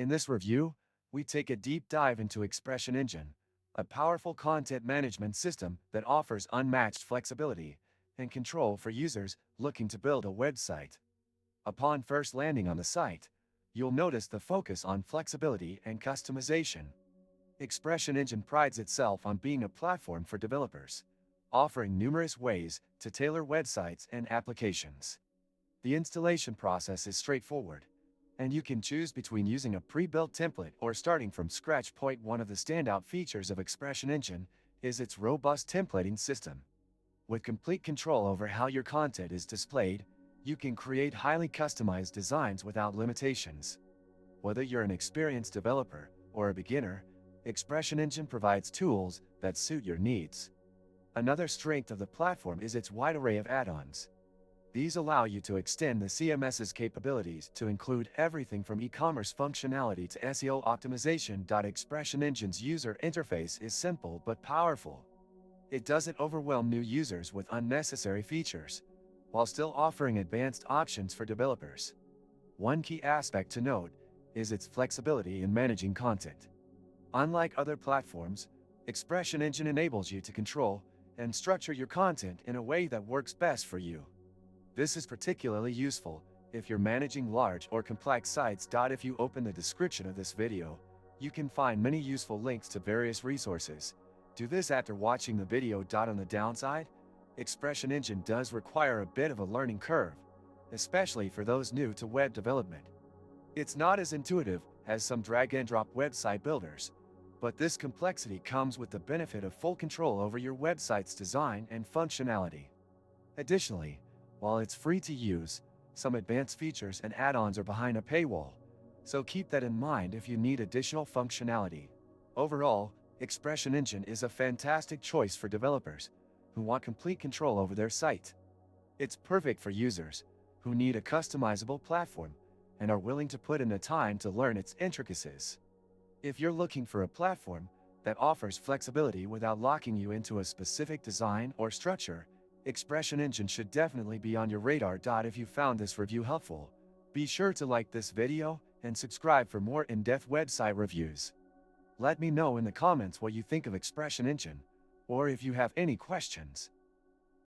In this review, we take a deep dive into ExpressionEngine, a powerful content management system that offers unmatched flexibility and control for users looking to build a website. Upon first landing on the site, you'll notice the focus on flexibility and customization. ExpressionEngine prides itself on being a platform for developers, offering numerous ways to tailor websites and applications. The installation process is straightforward, and you can choose between using a pre-built template or starting from scratch. One of the standout features of ExpressionEngine is its robust templating system. With complete control over how your content is displayed, you can create highly customized designs without limitations. Whether you're an experienced developer or a beginner, ExpressionEngine provides tools that suit your needs. Another strength of the platform is its wide array of add-ons. These allow you to extend the CMS's capabilities to include everything from e-commerce functionality to SEO optimization. ExpressionEngine's user interface is simple but powerful. It doesn't overwhelm new users with unnecessary features, while still offering advanced options for developers. One key aspect to note is its flexibility in managing content. Unlike other platforms, ExpressionEngine enables you to control and structure your content in a way that works best for you. This is particularly useful if you're managing large or complex sites. If you open the description of this video, you can find many useful links to various resources. Do this after watching the video. On the downside, ExpressionEngine does require a bit of a learning curve, especially for those new to web development. It's not as intuitive as some drag-and-drop website builders, but this complexity comes with the benefit of full control over your website's design and functionality. Additionally, while it's free to use, some advanced features and add-ons are behind a paywall, so keep that in mind if you need additional functionality. Overall, ExpressionEngine is a fantastic choice for developers who want complete control over their site. It's perfect for users who need a customizable platform and are willing to put in the time to learn its intricacies. If you're looking for a platform that offers flexibility without locking you into a specific design or structure, ExpressionEngine should definitely be on your radar. If you found this review helpful, be sure to like this video and subscribe for more in-depth website reviews. Let me know in the comments what you think of ExpressionEngine, or if you have any questions.